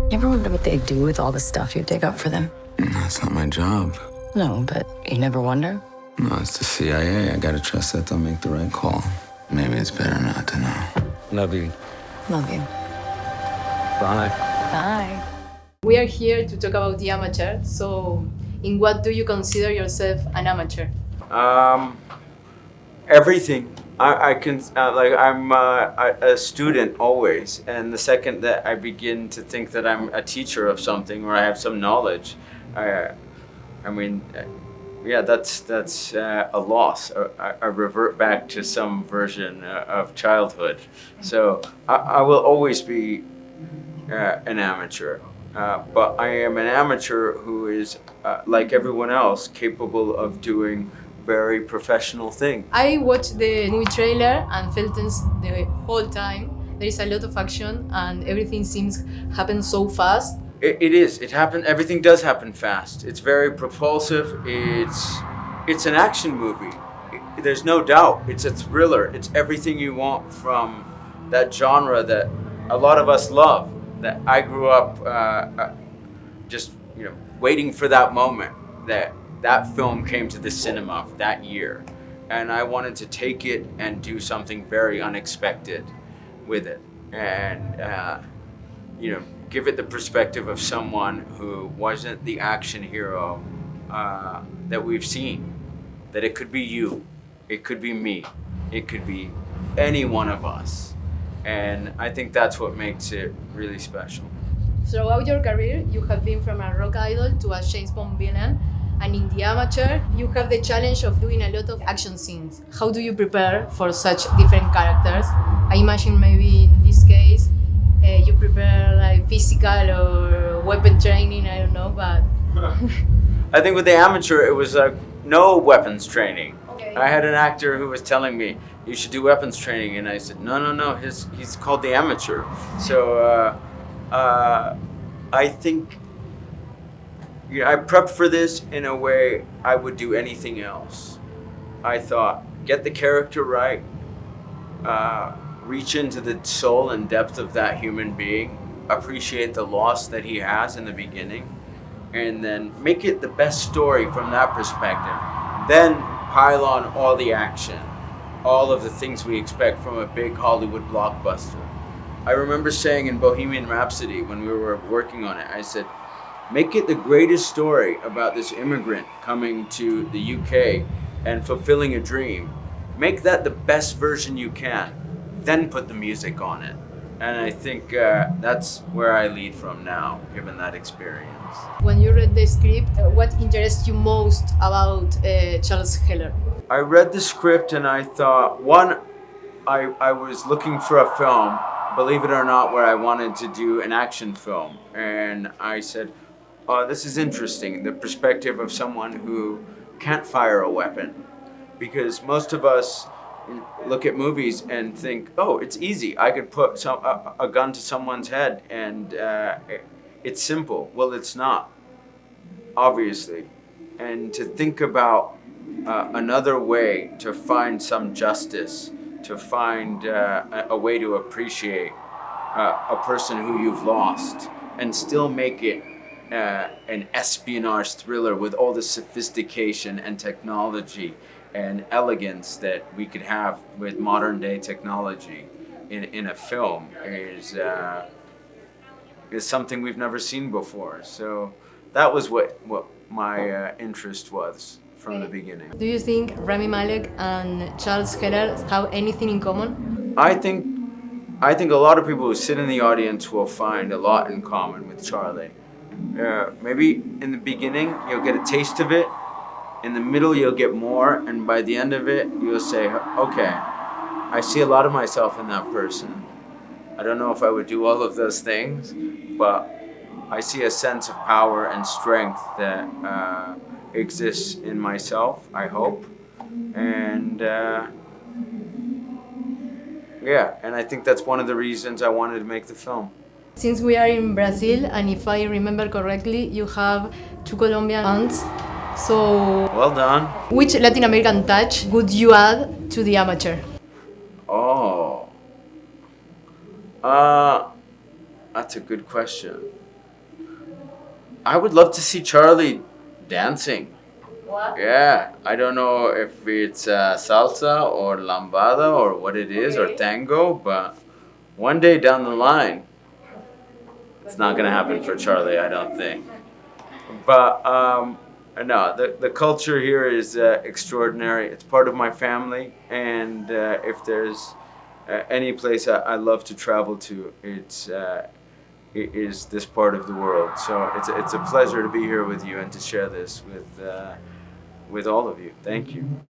You ever wonder what they do with all the stuff you dig up for them? That's not my job. No, but you never wonder? No, it's the CIA. I gotta trust that they'll make the right call. Maybe it's better not to know. Love you. Love you. Bye. Bye. We are here to talk about the amateur. So, in what do you consider yourself an amateur? Everything. I can I'm a student always, and the second that I begin to think that I'm a teacher of something or I have some knowledge, that's a loss. I revert back to some version of childhood. So I will always be an amateur, but I am an amateur who is like everyone else capable of doing very professional thing. I watched the movie trailer and felt tense the whole time. There is a lot of action and everything seems happen so fast. It is. It happened. Everything does happen fast. It's very propulsive. It's an action movie. There's no doubt. It's a thriller. It's everything you want from that genre that a lot of us love. That I grew up just waiting for that moment that film came to the cinema that year, and I wanted to take it and do something very unexpected with it, and give it the perspective of someone who wasn't the action hero that we've seen. That it could be you, it could be me, it could be any one of us, and I think that's what makes it really special. Throughout your career, you have been from a rock idol to a James Bond villain. And in the amateur, you have the challenge of doing a lot of action scenes. How do you prepare for such different characters? I imagine maybe in this case, you prepare like physical or weapon training, I don't know, but... I think with the amateur, it was no weapons training. Okay. I had an actor who was telling me, you should do weapons training, and I said, no, he's called the amateur. So I think I prepped for this in a way I would do anything else. I thought, get the character right, reach into the soul and depth of that human being, appreciate the loss that he has in the beginning, and then make it the best story from that perspective. Then pile on all the action, all of the things we expect from a big Hollywood blockbuster. I remember saying in Bohemian Rhapsody when we were working on it, I said, make it the greatest story about this immigrant coming to the UK and fulfilling a dream. Make that the best version you can, then put the music on it. And I think that's where I lead from now, given that experience. When you read the script, what interests you most about Charles Heller? I read the script and I thought, one, I was looking for a film, believe it or not, where I wanted to do an action film. And I said, oh, this is interesting, the perspective of someone who can't fire a weapon. Because most of us look at movies and think, oh, it's easy. I could put a gun to someone's head and it's simple. Well, it's not, obviously. And to think about another way to find some justice, to find a way to appreciate a person who you've lost and still make it an espionage thriller with all the sophistication and technology and elegance that we could have with modern day technology in a film is something we've never seen before. So that was what my interest was from the beginning. Do you think Rami Malek and Charles Heller have anything in common? I think a lot of people who sit in the audience will find a lot in common with Charlie. Maybe in the beginning you'll get a taste of it, in the middle you'll get more, and by the end of it you'll say, okay, I see a lot of myself in that person. I don't know if I would do all of those things, but I see a sense of power and strength that exists in myself, I hope. And and I think that's one of the reasons I wanted to make the film. Since we are in Brazil, and if I remember correctly, you have 2 Colombian aunts. So, well done. Which Latin American touch would you add to the amateur? Oh, that's a good question. I would love to see Charlie dancing. What? Yeah, I don't know if it's salsa or lambada or what it is, or Okay. tango, but one day down the line, it's not gonna happen for Charlie, I don't think. But no, the culture here is extraordinary. It's part of my family, and if there's any place I love to travel to, it is this part of the world. So it's a pleasure to be here with you and to share this with all of you. Thank you.